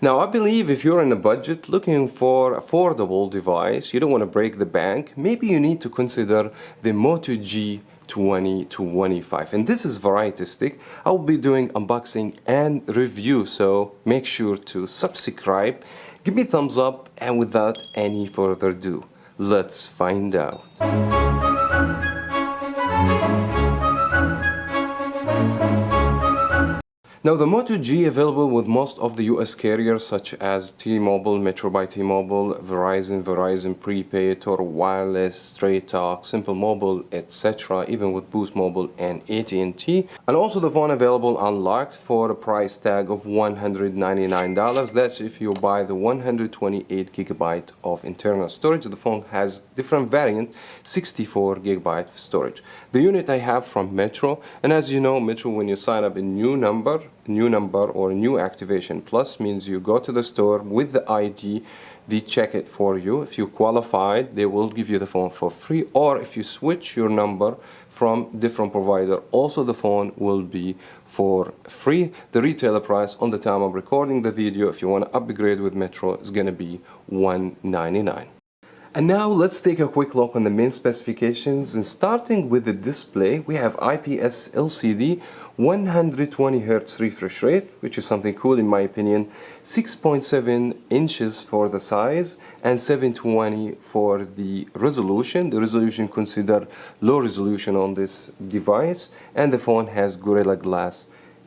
Now I believe if you're in a budget looking for affordable device, you don't want to break the bank, maybe you need to consider the Moto G 2025, and this is variety stick. I'll be doing unboxing and review, so make sure to subscribe, give me a thumbs up, and without any further ado, let's find out. Now the Moto G available with most of the US carriers such as T-Mobile, Metro by T-Mobile, Verizon Prepaid, Total Wireless, Straight Talk, Simple Mobile, etc. Even with Boost Mobile and AT&T. And also the phone available unlocked for a price tag of $199. That's if you buy the 128GB of internal storage. The phone has different variant, 64GB storage. The unit I have from Metro, and as you know, Metro, when you sign up a new number or new activation plus, means you go to the store with the ID, they check it for you. If you qualified, they will give you the phone for free, or if you switch your number from different provider, also the phone will be for free. The retailer price on the time of recording the video, if you want to upgrade with Metro, is going to be $199. And now let's take a quick look on the main specifications, and starting with the display, we have IPS LCD, 120 Hz refresh rate, which is something cool in my opinion, 6.7 inches for the size, and 720 for the resolution. The resolution considered low resolution on this device, and the phone has Gorilla Glass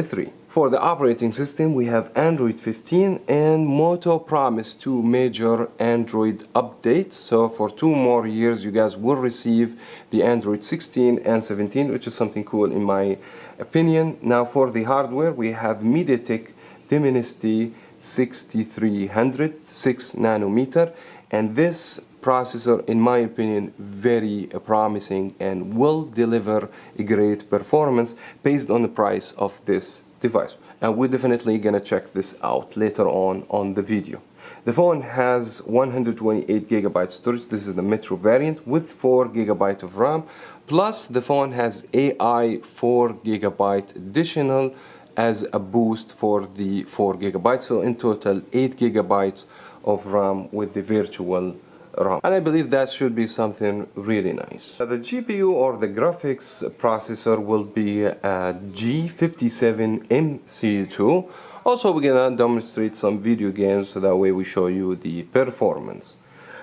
3. For the operating system, we have Android 15, and Moto promised 2 major Android updates. So for 2 more years, you guys will receive the Android 16 and 17, which is something cool in my opinion. Now for the hardware, we have MediaTek Dimensity 6300, 6 nanometer, and this processor, in my opinion, very promising and will deliver a great performance based on the price of this device. And we're definitely gonna check this out later on the video. The phone has 128GB storage. This is the Metro variant with 4GB of RAM, plus the phone has AI 4GB additional as a boost for the 4GB, so in total 8GB of RAM with the virtual RAM. And I believe that should be something really nice. The GPU or the graphics processor will be a G57MC2. Also, we're gonna demonstrate some video games so that way we show you the performance.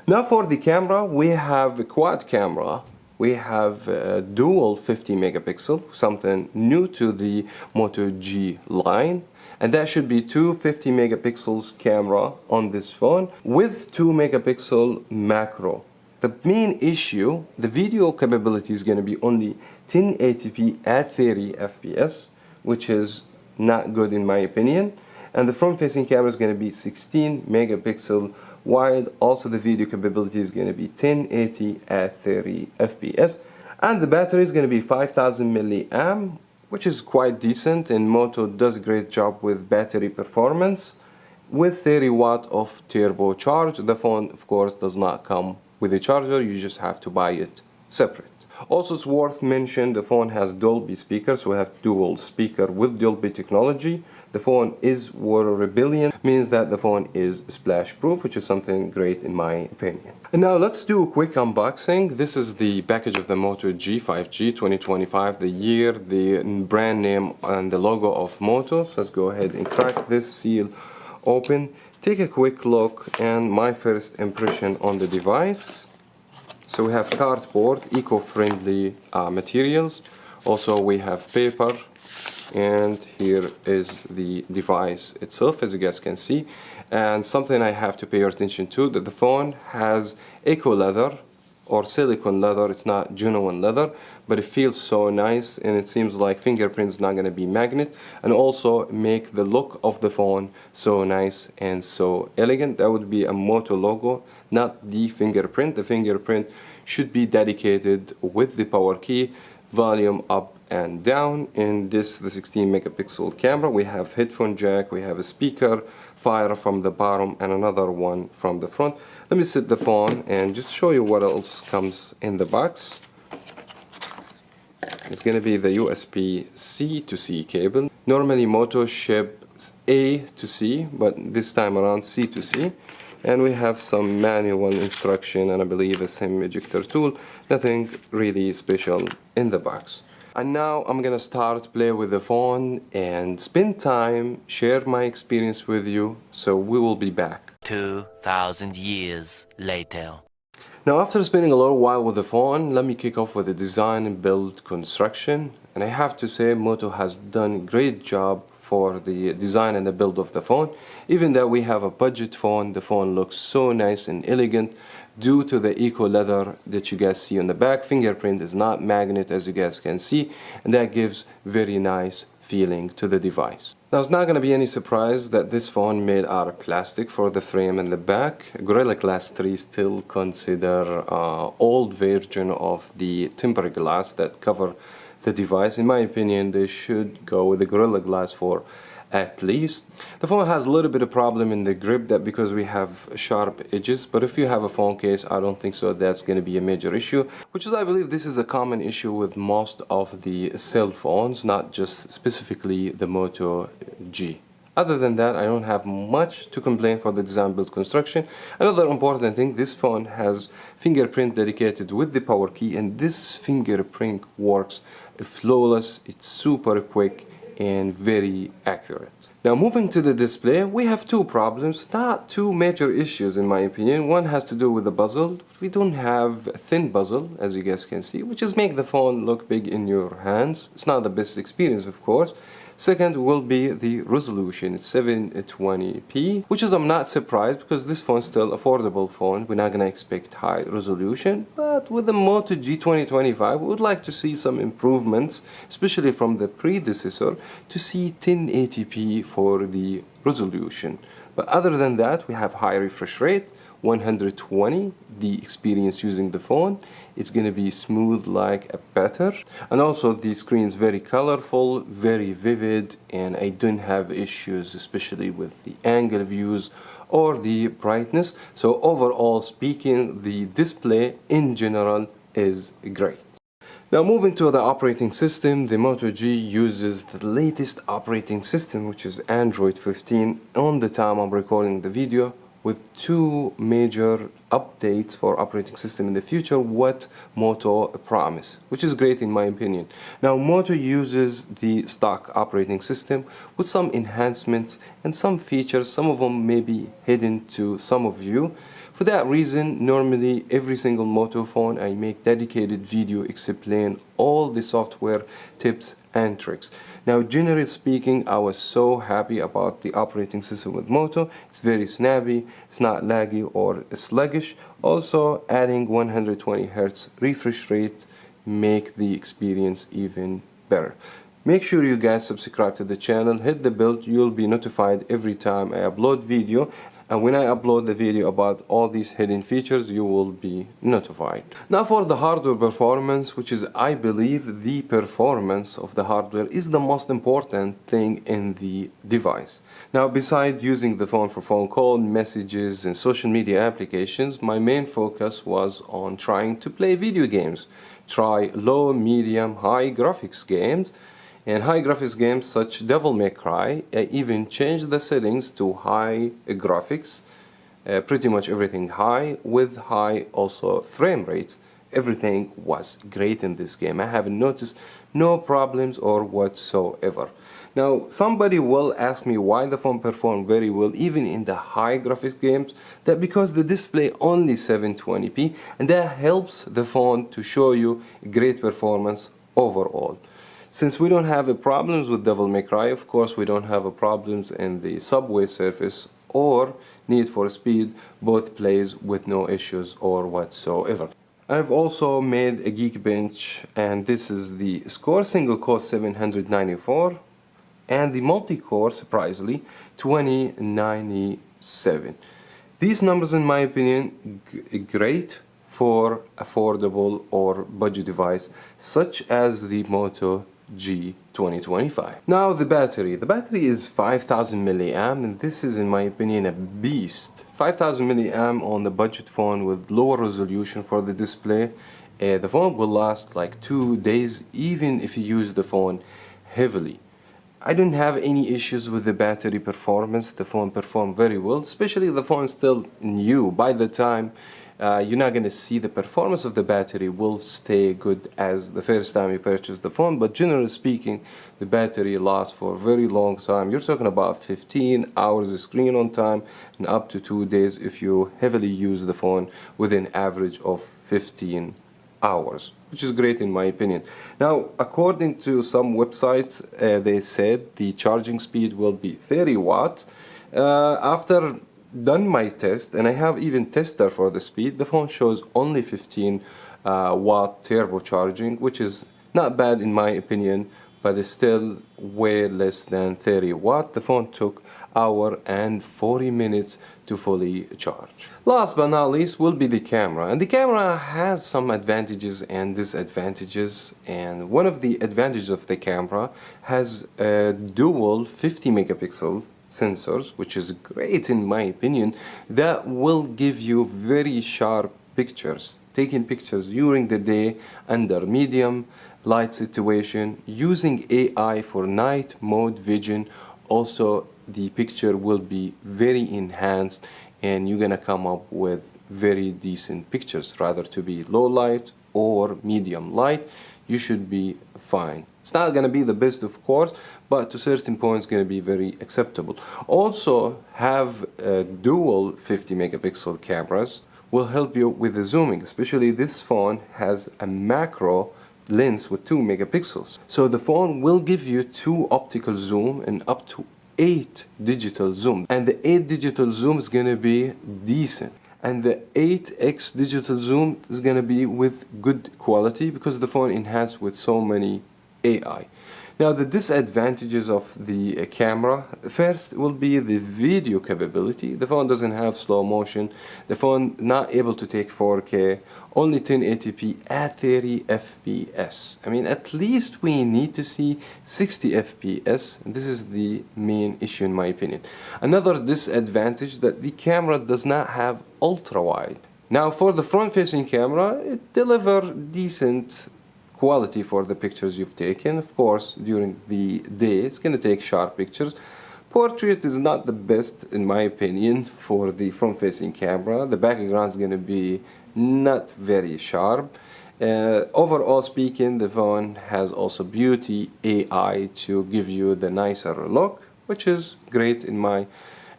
Now for the camera, we have a quad camera. We have a dual 50 megapixel, something new to the Moto G line. And that should be 2 50 megapixels camera on this phone with 2 megapixel macro. The main issue, the video capability is going to be only 1080p at 30 fps, which is not good in my opinion. And the front facing camera is going to be 16 megapixel wide. Also the video capability is going to be 1080 at 30 fps. And the battery is going to be 5000 milliamp, which is quite decent, and Moto does a great job with battery performance. With 30 watt of turbocharge. The phone of course does not come with a charger, you just have to buy it separate. Also, it's worth mentioning the phone has Dolby speakers, so we have dual speaker with Dolby technology. The phone is water repellent, means that the phone is splash proof, which is something great in my opinion. And now let's do a quick unboxing. This is the package of the Moto G 5G 2025, the year, the brand name, and the logo of Moto. So let's go ahead and crack this seal open, take a quick look, and my first impression on the device. So we have cardboard, eco-friendly materials. Also we have paper, and here is the device itself, as you guys can see. And something I have to pay attention to, that the phone has eco leather or silicone leather. It's not genuine leather, but it feels so nice, and it seems like fingerprint's not going to be magnet, and also make the look of the phone so nice and so elegant. That would be a Moto logo, not the fingerprint. The fingerprint should be dedicated with the power key, volume up and down. In this, the 16 megapixel camera, we have headphone jack, we have a speaker, fire from the bottom, and another one from the front. Let me set the phone and just show you what else comes in the box. It's going to be the USB-C to C cable. Normally Moto ship It's A to C, but this time around C to C. And we have some manual instruction and I believe a SIM ejector tool. Nothing really special in the box. And now I'm gonna start play with the phone and spend time, share my experience with you. So we will be back. 2,000 years later. Now after spending a little while with the phone, let me kick off with the design and build construction. And I have to say Moto has done a great job for the design and the build of the phone. Even though we have a budget phone, the phone looks so nice and elegant due to the eco leather that you guys see on the back. Fingerprint is not magnet, as you guys can see, and that gives very nice feeling to the device. Now it's not going to be any surprise that this phone made out of plastic for the frame and the back. Gorilla Glass 3 still consider old version of the tempered glass that cover the device. In my opinion, they should go with the Gorilla Glass 4 at least. The phone has a little bit of problem in the grip, that because we have sharp edges, but if you have a phone case, I don't think so that's going to be a major issue, which is, I believe this is a common issue with most of the cell phones, not just specifically the Moto G. Other than that, I don't have much to complain for the design build construction. Another important thing, this phone has fingerprint dedicated with the power key, and this fingerprint works flawless. It's super quick and very accurate. Now moving to the display, we have two problems, not two major issues in my opinion. One has to do with the bezel. We don't have a thin bezel, as you guys can see, which is make the phone look big in your hands. It's not the best experience, of course. Second will be the resolution. It's 720p, which is, I'm not surprised because this phone is still affordable phone. We're not gonna expect high resolution, but with the Moto G 2025, we would like to see some improvements, especially from the predecessor, to see 1080p for the resolution. But other than that, we have high refresh rate, 120. The experience using the phone, it's going to be smooth like a butter, and also the screen is very colorful, very vivid, and I don't have issues especially with the angle views or the brightness. So overall speaking, the display in general is great. Now moving to the operating system, the Moto G uses the latest operating system, which is Android 15 on the time I'm recording the video, with two major updates for operating system in the future, what Moto promised, which is great in my opinion. Now Moto uses the stock operating system with some enhancements and some features, some of them may be hidden to some of you. For that reason, normally every single Moto phone I make dedicated video explain all the software tips and tricks. Now generally speaking, I was so happy about the operating system with Moto. It's very snappy, it's not laggy or sluggish. Also adding 120 Hz refresh rate make the experience even better. Make sure you guys subscribe to the channel, hit the bell, you'll be notified every time I upload video. And when I upload the video about all these hidden features, you will be notified. Now for the hardware performance, which is, I believe, the performance of the hardware is the most important thing in the device. Now besides using the phone for phone call, messages and social media applications, my main focus was on trying to play video games. Try low, medium, high graphics games. And high graphics games such Devil May Cry, I even changed the settings to high graphics, pretty much everything high, with high also frame rates. Everything was great in this game. I haven't noticed no problems or whatsoever. Now somebody will ask me why the phone performed very well even in the high graphics games. That because the display only 720p, and that helps the phone to show you great performance overall. Since we don't have a problems with Devil May Cry, of course we don't have a problems in the Subway Surface or Need for Speed, both plays with no issues or whatsoever. I've also made a Geekbench, and this is the score single core 794 and the multi-core, surprisingly, 2097. These numbers in my opinion great for affordable or budget device such as the Moto G 2025. Now the battery is 5000 milliamp, and this is in my opinion a beast. 5000 milliamp on the budget phone with lower resolution for the display. The phone will last like 2 days even if you use the phone heavily. I didn't have any issues with the battery performance. The phone performed very well, especially the phone is still new. By the time you're not going to see the performance of the battery will stay good as the first time you purchase the phone, but generally speaking the battery lasts for a very long time. You're talking about 15 hours of screen on time and up to 2 days if you heavily use the phone with an average of 15 hours, which is great in my opinion. Now, according to some websites, they said the charging speed will be 30 watt. After done my test, and I have even tester for the speed, the phone shows only 15 watt turbo charging, which is not bad in my opinion, but it's still way less than 30 watt. The phone took hour and 40 minutes to fully charge. Last but not least will be the camera, and the camera has some advantages and disadvantages, and one of the advantages of the camera has a dual 50 megapixel sensors, which is great in my opinion, that will give you very sharp pictures, taking pictures during the day under medium light situation using AI for night mode vision. Also the picture will be very enhanced and you're gonna come up with very decent pictures. Rather to be low light or medium light, you should be fine. It's not gonna be the best of course, but to certain points gonna be very acceptable. Also have dual 50 megapixel cameras will help you with the zooming, especially this phone has a macro lens with 2 megapixels. So the phone will give you 2 optical zoom and up to 8 digital zoom, and the 8 digital zoom is gonna be decent, and the 8x digital zoom is gonna be with good quality because the phone enhanced with so many AI. Now the disadvantages of the camera, first will be the video capability. The phone doesn't have slow motion, the phone not able to take 4K, only 1080p at 30 FPS. I mean, at least we need to see 60 FPS. This is the main issue in my opinion. Another disadvantage that the camera does not have ultra wide. Now for the front facing camera, it delivers decent quality for the pictures you've taken. Of course, during the day it's going to take sharp pictures. Portrait is not the best in my opinion for the front facing camera. The background is going to be not very sharp. Overall speaking, the phone has also beauty AI to give you the nicer look, which is great in my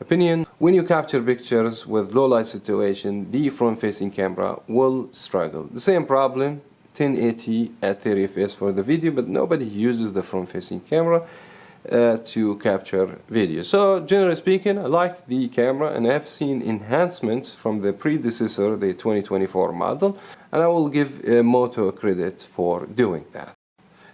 opinion. When you capture pictures with low light situation, the front facing camera will struggle. The same problem, 1080 at 30 fps for the video, but nobody uses the front facing camera to capture video. So generally speaking, I like the camera and I've seen enhancements from the predecessor, the 2024 model, and I will give Moto credit for doing that.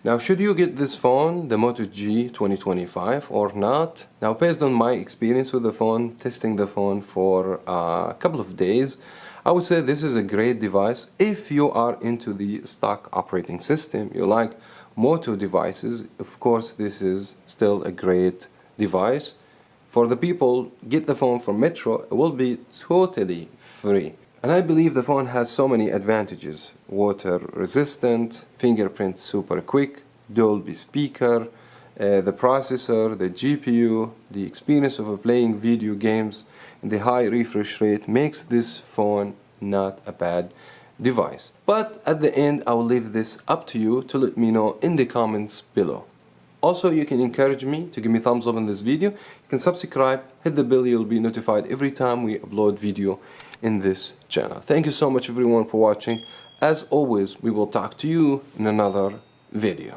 Now, should you get this phone, the Moto G 2025 or not? Now, based on my experience with the phone, testing the phone for a couple of days, I would say this is a great device if you are into the stock operating system. You like Moto devices, of course this is still a great device. For the people, get the phone from Metro, it will be totally free. And I believe the phone has so many advantages: water resistant, fingerprint super quick, Dolby speaker, the processor, the GPU, the experience of playing video games, and the high refresh rate makes this phone not a bad device. But at the end, I will leave this up to you to let me know in the comments below. Also, you can encourage me to give me a thumbs up on this video. You can subscribe, hit the bell, you'll be notified every time we upload video in this channel. Thank you so much everyone for watching. As always, we will talk to you in another video.